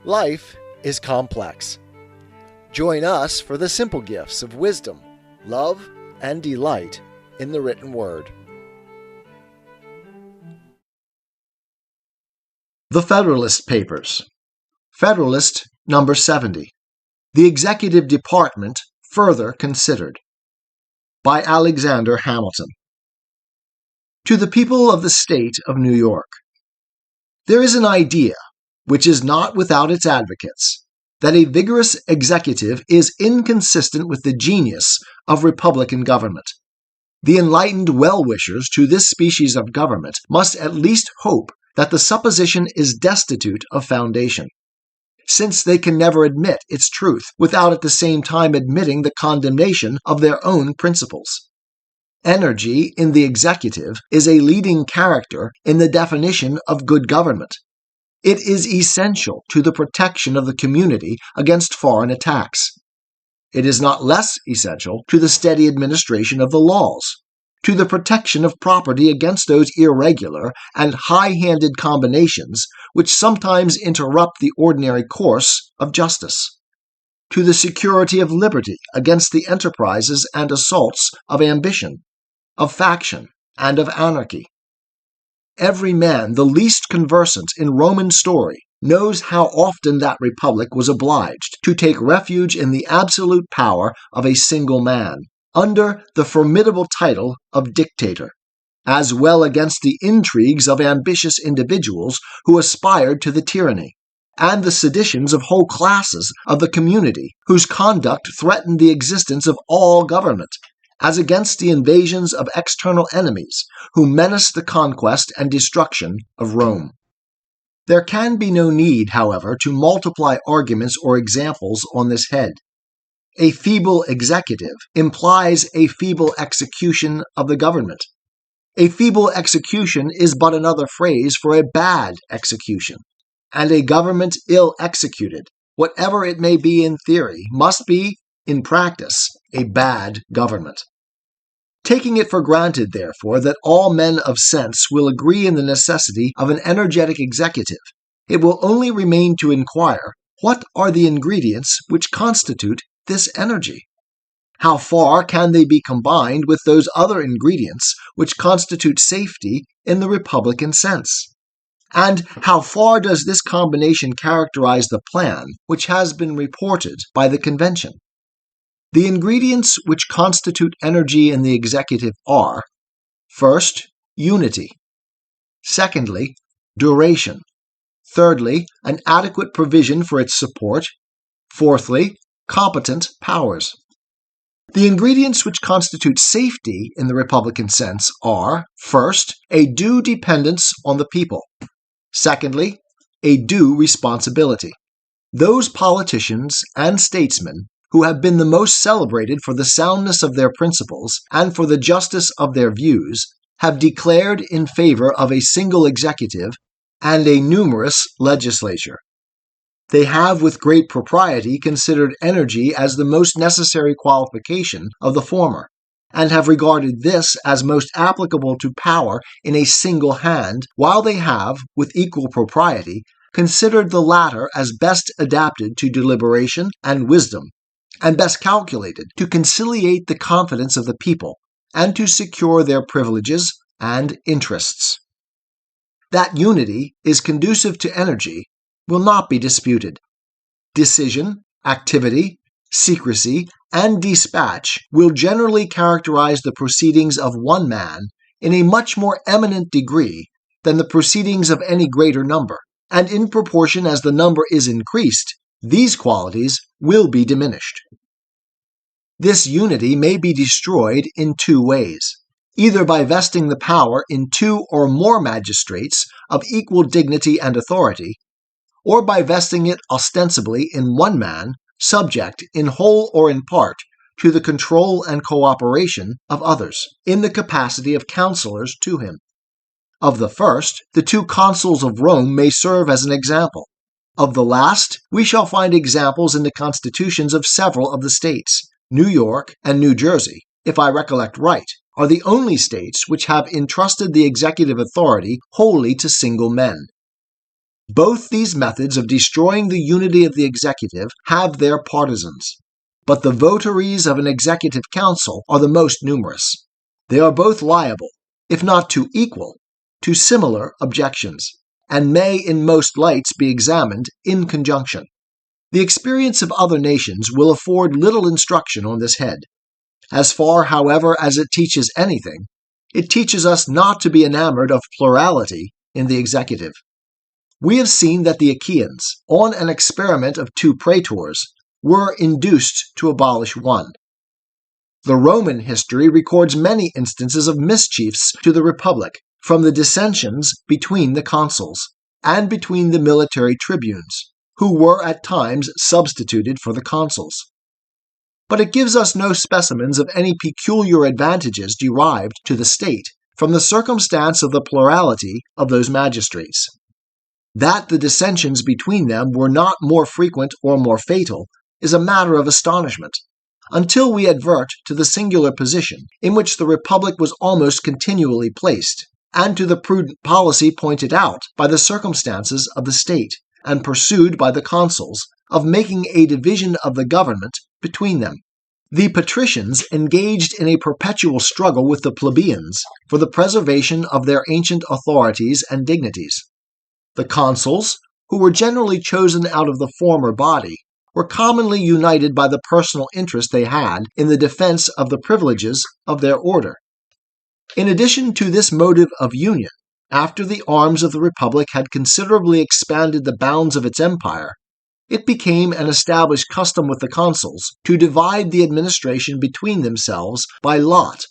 Life is complex. Join us for the simple gifts of wisdom, love, and delight in the written word. The Federalist Papers. Federalist number 70. The Executive Department Further Considered. By Alexander Hamilton. To the people of the state of New York. There is an idea, which is not without its advocates, that a vigorous executive is inconsistent with the genius of republican government. The enlightened well-wishers to this species of government must at least hope that the supposition is destitute of foundation, since they can never admit its truth without at the same time admitting the condemnation of their own principles. Energy in the executive is a leading character in the definition of good government. It is essential to the protection of the community against foreign attacks. It is not less essential to the steady administration of the laws, to the protection of property against those irregular and high-handed combinations which sometimes interrupt the ordinary course of justice, to the security of liberty against the enterprises and assaults of ambition, of faction, and of anarchy. Every man the least conversant in Roman story knows how often that republic was obliged to take refuge in the absolute power of a single man, under the formidable title of dictator, as well against the intrigues of ambitious individuals who aspired to the tyranny, and the seditions of whole classes of the community whose conduct threatened the existence of all government, as against the invasions of external enemies who menaced the conquest and destruction of Rome. There can be no need, however, to multiply arguments or examples on this head. A feeble executive implies a feeble execution of the government. A feeble execution is but another phrase for a bad execution, and a government ill executed, whatever it may be in theory, must be, in practice, a bad government. Taking it for granted, therefore, that all men of sense will agree in the necessity of an energetic executive, it will only remain to inquire what are the ingredients which constitute this energy? How far can they be combined with those other ingredients which constitute safety in the republican sense? And how far does this combination characterize the plan which has been reported by the convention? The ingredients which constitute energy in the executive are, first, unity; secondly, duration; thirdly, an adequate provision for its support; fourthly, competent powers. The ingredients which constitute safety in the republican sense are, first, a due dependence on the people; secondly, a due responsibility. Those politicians and statesmen who have been the most celebrated for the soundness of their principles and for the justice of their views, have declared in favor of a single executive and a numerous legislature. They have with great propriety considered energy as the most necessary qualification of the former, and have regarded this as most applicable to power in a single hand, while they have, with equal propriety, considered the latter as best adapted to deliberation and wisdom, and best calculated to conciliate the confidence of the people, and to secure their privileges and interests. That unity is conducive to energy will not be disputed. Decision, activity, secrecy, and dispatch will generally characterize the proceedings of one man in a much more eminent degree than the proceedings of any greater number, and in proportion as the number is increased, these qualities will be diminished. This unity may be destroyed in two ways, either by vesting the power in two or more magistrates of equal dignity and authority, or by vesting it ostensibly in one man, subject in whole or in part to the control and cooperation of others, in the capacity of counselors to him. Of the first, the two consuls of Rome may serve as an example. Of the last, we shall find examples in the constitutions of several of the states. New York and New Jersey, if I recollect right, are the only states which have entrusted the executive authority wholly to single men. Both these methods of destroying the unity of the executive have their partisans, but the votaries of an executive council are the most numerous. They are both liable, if not to equal, to similar objections, and may in most lights be examined in conjunction. The experience of other nations will afford little instruction on this head. As far, however, as it teaches anything, it teaches us not to be enamored of plurality in the executive. We have seen that the Achaeans, on an experiment of 2 praetors, were induced to abolish one. The Roman history records many instances of mischiefs to the Republic, from the dissensions between the consuls, and between the military tribunes, who were at times substituted for the consuls. But it gives us no specimens of any peculiar advantages derived to the state from the circumstance of the plurality of those magistrates. That the dissensions between them were not more frequent or more fatal is a matter of astonishment, until we advert to the singular position in which the Republic was almost continually placed, and to the prudent policy pointed out by the circumstances of the state, and pursued by the consuls, of making a division of the government between them. The patricians engaged in a perpetual struggle with the plebeians for the preservation of their ancient authorities and dignities. The consuls, who were generally chosen out of the former body, were commonly united by the personal interest they had in the defense of the privileges of their order. In addition to this motive of union, after the arms of the Republic had considerably expanded the bounds of its empire, it became an established custom with the consuls to divide the administration between themselves by lot,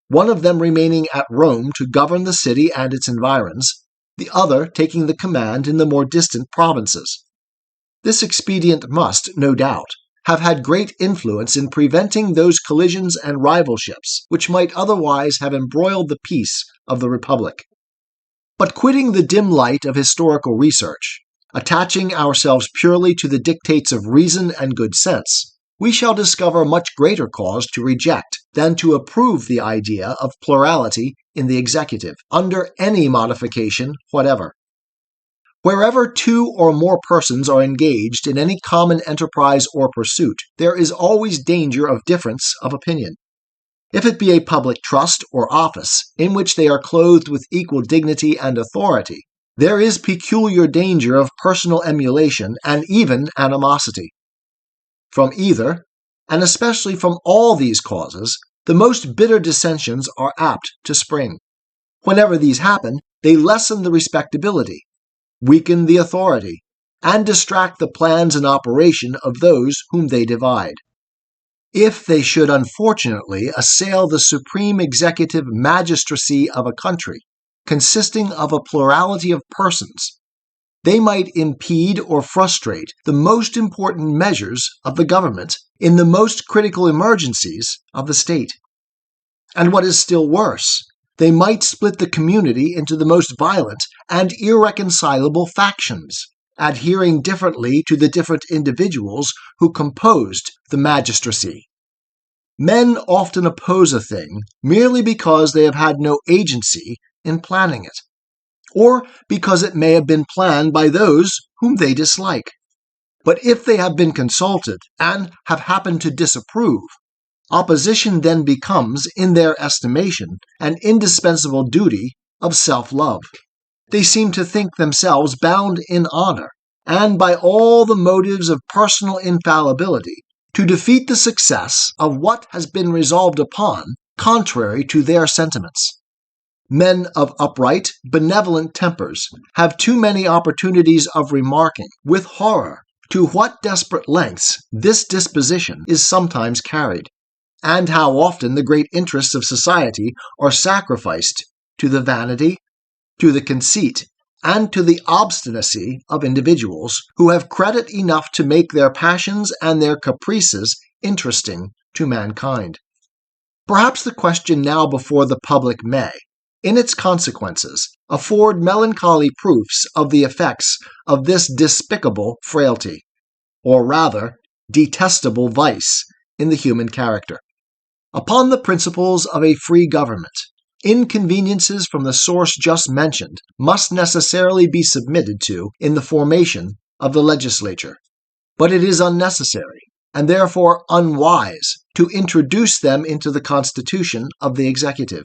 one of them remaining at Rome to govern the city and its environs, the other taking the command in the more distant provinces. This expedient must, no doubt, have had great influence in preventing those collisions and rivalships which might otherwise have embroiled the peace of the Republic. But quitting the dim light of historical research, attaching ourselves purely to the dictates of reason and good sense, we shall discover much greater cause to reject than to approve the idea of plurality in the executive, under any modification whatever. Wherever 2 or more persons are engaged in any common enterprise or pursuit, there is always danger of difference of opinion. If it be a public trust or office, in which they are clothed with equal dignity and authority, there is peculiar danger of personal emulation and even animosity. From either, and especially from all these causes, the most bitter dissensions are apt to spring. Whenever these happen, they lessen the respectability, weaken the authority, and distract the plans and operation of those whom they divide. If they should unfortunately assail the supreme executive magistracy of a country, consisting of a plurality of persons, they might impede or frustrate the most important measures of the government in the most critical emergencies of the state. And what is still worse, they might split the community into the most violent and irreconcilable factions, adhering differently to the different individuals who composed the magistracy. Men often oppose a thing merely because they have had no agency in planning it, or because it may have been planned by those whom they dislike. But if they have been consulted and have happened to disapprove, opposition then becomes, in their estimation, an indispensable duty of self-love. They seem to think themselves bound in honor, and by all the motives of personal infallibility, to defeat the success of what has been resolved upon, contrary to their sentiments. Men of upright, benevolent tempers have too many opportunities of remarking, with horror, to what desperate lengths this disposition is sometimes carried, and how often the great interests of society are sacrificed to the vanity, to the conceit, and to the obstinacy of individuals who have credit enough to make their passions and their caprices interesting to mankind. Perhaps the question now before the public may, in its consequences, afford melancholy proofs of the effects of this despicable frailty, or rather, detestable vice in the human character. Upon the principles of a free government, inconveniences from the source just mentioned must necessarily be submitted to in the formation of the legislature, but it is unnecessary, and therefore unwise, to introduce them into the constitution of the executive.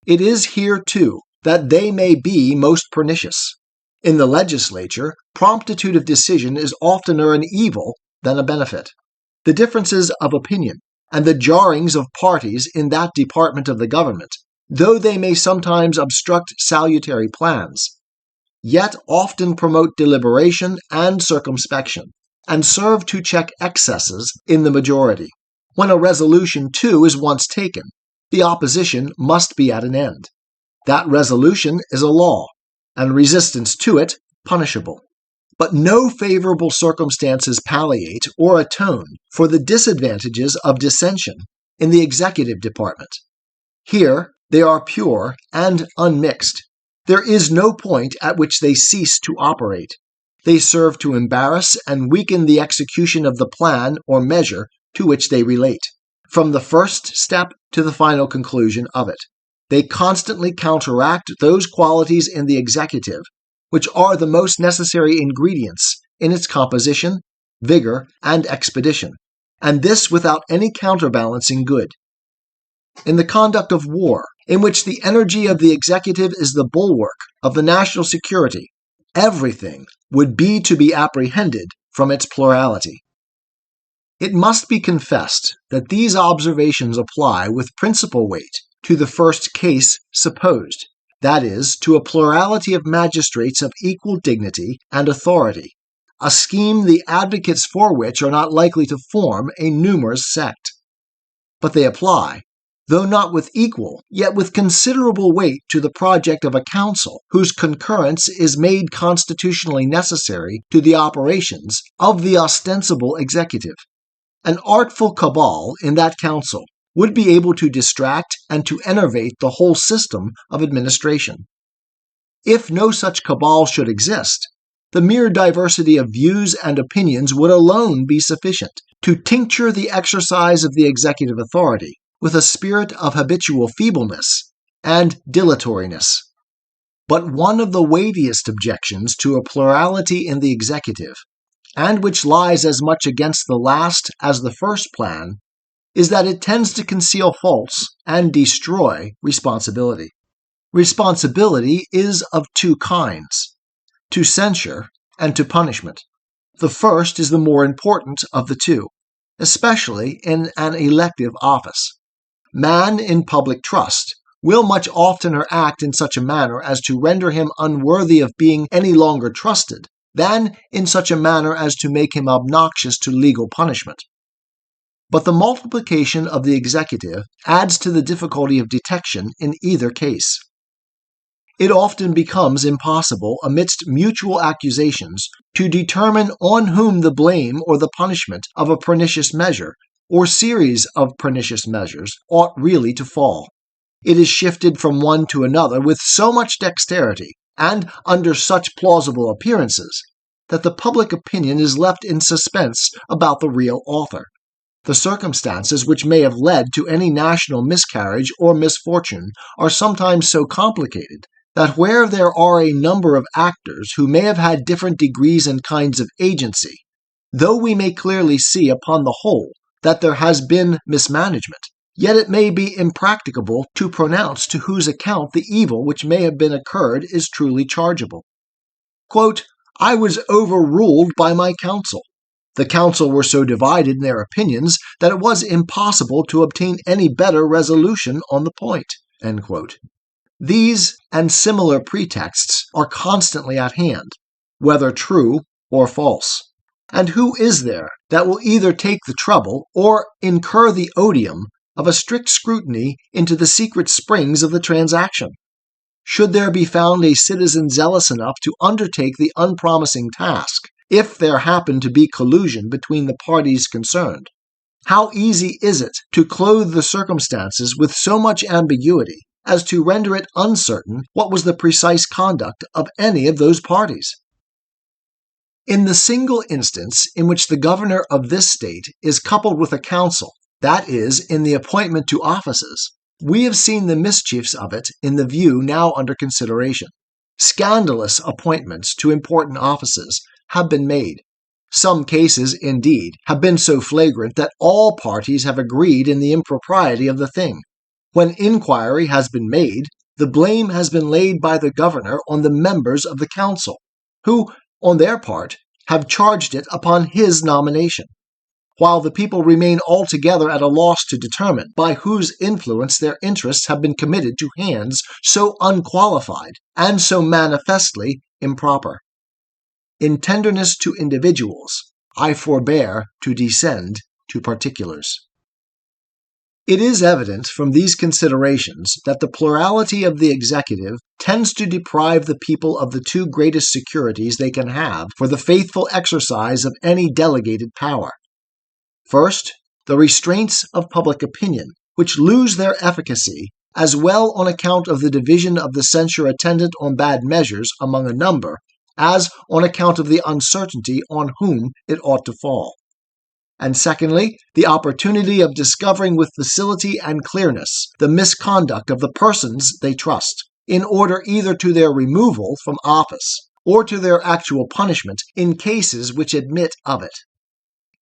It is here, too, that they may be most pernicious. In the legislature, promptitude of decision is oftener an evil than a benefit. The differences of opinion and the jarrings of parties in that department of the government, though they may sometimes obstruct salutary plans, yet often promote deliberation and circumspection, and serve to check excesses in the majority. When a resolution, too, is once taken, the opposition must be at an end. That resolution is a law, and resistance to it punishable. But no favorable circumstances palliate or atone for the disadvantages of dissension in the executive department. Here they are pure and unmixed. There is no point at which they cease to operate. They serve to embarrass and weaken the execution of the plan or measure to which they relate, from the first step to the final conclusion of it. They constantly counteract those qualities in the executive which are the most necessary ingredients in its composition, vigor, and expedition, and this without any counterbalancing good. In the conduct of war, in which the energy of the executive is the bulwark of the national security, everything would be to be apprehended from its plurality. It must be confessed that these observations apply with principal weight to the first case supposed, that is, to a plurality of magistrates of equal dignity and authority, a scheme the advocates for which are not likely to form a numerous sect. But they apply, though not with equal, yet with considerable weight, to the project of a council whose concurrence is made constitutionally necessary to the operations of the ostensible executive. An artful cabal in that council would be able to distract and to enervate the whole system of administration. If no such cabal should exist, the mere diversity of views and opinions would alone be sufficient to tincture the exercise of the executive authority with a spirit of habitual feebleness and dilatoriness. But one of the weightiest objections to a plurality in the executive, and which lies as much against the last as the first plan, is that it tends to conceal faults and destroy responsibility. Responsibility is of two kinds, to censure and to punishment. The first is the more important of the two, especially in an elective office. Man in public trust will much oftener act in such a manner as to render him unworthy of being any longer trusted than in such a manner as to make him obnoxious to legal punishment. But the multiplication of the executive adds to the difficulty of detection in either case. It often becomes impossible, amidst mutual accusations, to determine on whom the blame or the punishment of a pernicious measure, or series of pernicious measures, ought really to fall. It is shifted from one to another with so much dexterity, and under such plausible appearances, that the public opinion is left in suspense about the real author. The circumstances which may have led to any national miscarriage or misfortune are sometimes so complicated that where there are a number of actors who may have had different degrees and kinds of agency, though we may clearly see upon the whole that there has been mismanagement, yet it may be impracticable to pronounce to whose account the evil which may have been occurred is truly chargeable. Quote, "I was overruled by my council. The council were so divided in their opinions that it was impossible to obtain any better resolution on the point." End quote. These and similar pretexts are constantly at hand, whether true or false. And who is there that will either take the trouble or incur the odium of a strict scrutiny into the secret springs of the transaction? Should there be found a citizen zealous enough to undertake the unpromising task, if there happen to be collusion between the parties concerned, how easy is it to clothe the circumstances with so much ambiguity as to render it uncertain what was the precise conduct of any of those parties? In the single instance in which the governor of this state is coupled with a council, that is, in the appointment to offices, We have seen the mischiefs of it in the view now under consideration. Scandalous appointments to important offices have been made. Some cases, indeed, have been so flagrant that all parties have agreed in the impropriety of the thing. When inquiry has been made, the blame has been laid by the governor on the members of the council, who, on their part, have charged it upon his nomination, while the people remain altogether at a loss to determine by whose influence their interests have been committed to hands so unqualified and so manifestly improper. In tenderness to individuals, I forbear to descend to particulars. It is evident from these considerations that the plurality of the executive tends to deprive the people of the two greatest securities they can have for the faithful exercise of any delegated power. First, the restraints of public opinion, which lose their efficacy, as well on account of the division of the censure attendant on bad measures among a number, as on account of the uncertainty on whom it ought to fall. And secondly, the opportunity of discovering with facility and clearness the misconduct of the persons they trust, in order either to their removal from office or to their actual punishment in cases which admit of it.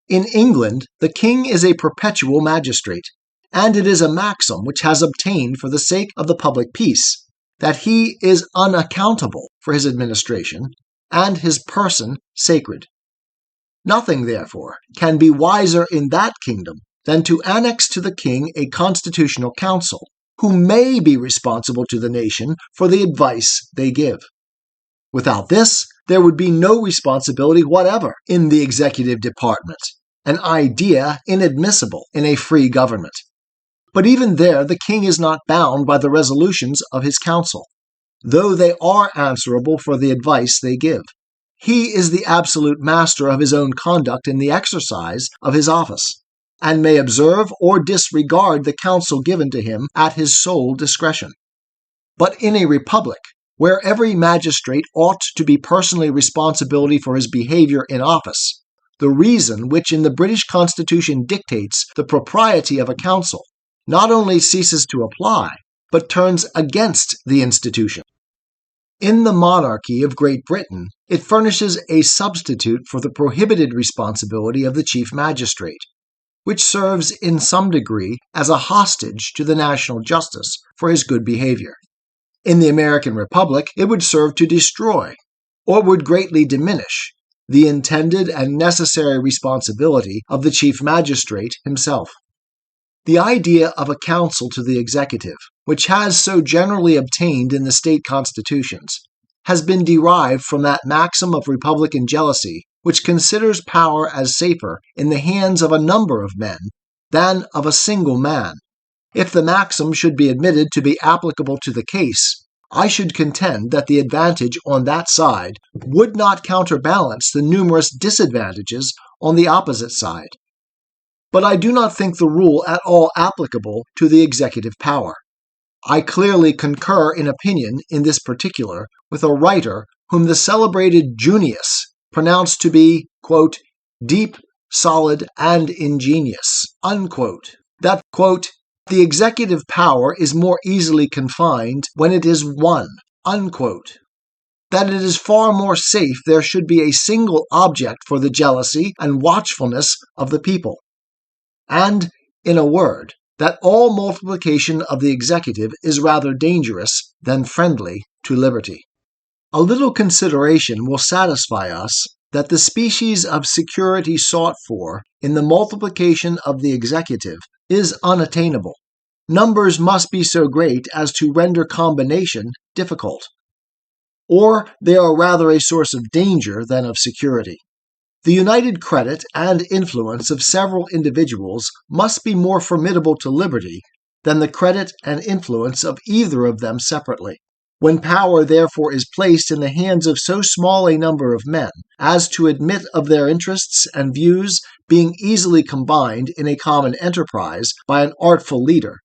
In England, the king is a perpetual magistrate, and it is a maxim which has obtained for the sake of the public peace, that he is unaccountable for his administration, and his person sacred. Nothing, therefore, can be wiser in that kingdom than to annex to the king a constitutional council, who may be responsible to the nation for the advice they give. Without this, there would be no responsibility whatever in the executive department, an idea inadmissible in a free government. But even there the king is not bound by the resolutions of his council, though they are answerable for the advice they give. He is the absolute master of his own conduct in the exercise of his office, and may observe or disregard the counsel given to him at his sole discretion. But in a republic, where every magistrate ought to be personally responsible for his behavior in office, the reason which in the British Constitution dictates the propriety of a council not only ceases to apply, but turns against the institution. In the monarchy of Great Britain, it furnishes a substitute for the prohibited responsibility of the chief magistrate, which serves in some degree as a hostage to the national justice for his good behavior. In the American Republic, it would serve to destroy, or would greatly diminish, the intended and necessary responsibility of the chief magistrate himself. The idea of a council to the executive, which has so generally obtained in the state constitutions, has been derived from that maxim of republican jealousy which considers power as safer in the hands of a number of men than of a single man. If the maxim should be admitted to be applicable to the case, I should contend that the advantage on that side would not counterbalance the numerous disadvantages on the opposite side. But I do not think the rule at all applicable to the executive power. I clearly concur in opinion in this particular with a writer whom the celebrated Junius pronounced to be, quote, deep, solid, and ingenious, unquote. That, quote, the executive power is more easily confined when it is one, unquote. That it is far more safe there should be a single object for the jealousy and watchfulness of the people. And, in a word, that all multiplication of the executive is rather dangerous than friendly to liberty. A little consideration will satisfy us that the species of security sought for in the multiplication of the executive is unattainable. Numbers must be so great as to render combination difficult, or they are rather a source of danger than of security. The united credit and influence of several individuals must be more formidable to liberty than the credit and influence of either of them separately. When power therefore is placed in the hands of so small a number of men as to admit of their interests and views being easily combined in a common enterprise by an artful leader,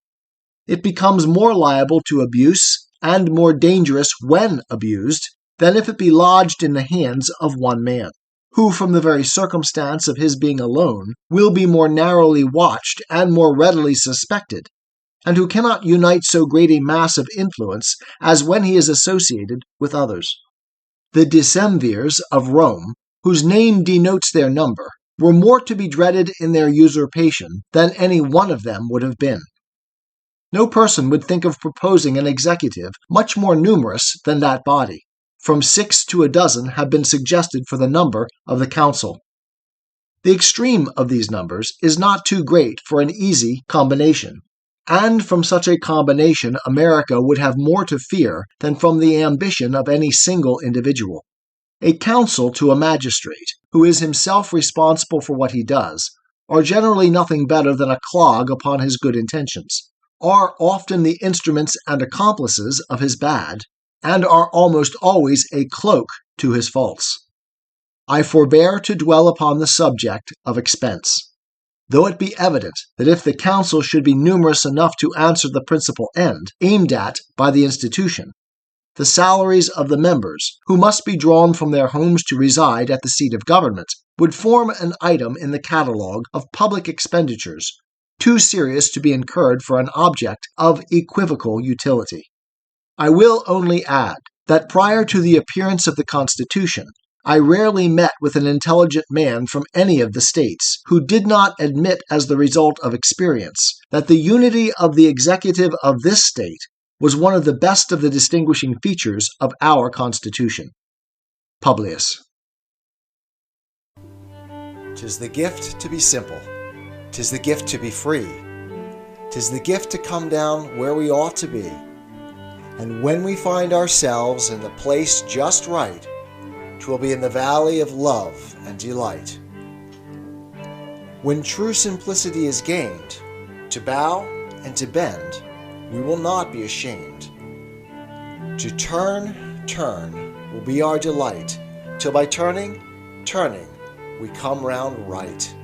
it becomes more liable to abuse and more dangerous when abused than if it be lodged in the hands of one man, who from the very circumstance of his being alone will be more narrowly watched and more readily suspected, and who cannot unite so great a mass of influence as when he is associated with others. The decemvirs of Rome, whose name denotes their number, were more to be dreaded in their usurpation than any one of them would have been. No person would think of proposing an executive much more numerous than that body. From 6 to a dozen have been suggested for the number of the council. The extreme of these numbers is not too great for an easy combination, and from such a combination America would have more to fear than from the ambition of any single individual. A counsel to a magistrate, who is himself responsible for what he does, are generally nothing better than a clog upon his good intentions, are often the instruments and accomplices of his bad, and are almost always a cloak to his faults. I forbear to dwell upon the subject of expense, though it be evident that if the council should be numerous enough to answer the principal end aimed at by the institution, the salaries of the members, who must be drawn from their homes to reside at the seat of government, would form an item in the catalogue of public expenditures too serious to be incurred for an object of equivocal utility. I will only add that prior to the appearance of the Constitution, I rarely met with an intelligent man from any of the states who did not admit as the result of experience that the unity of the executive of this state was one of the best of the distinguishing features of our Constitution. Publius. 'Tis the gift to be simple. 'Tis the gift to be free. 'Tis the gift to come down where we ought to be. And when we find ourselves in the place just right, 'twill be in the valley of love and delight. When true simplicity is gained, to bow and to bend, we will not be ashamed. To turn will be our delight, till by turning, we come round right.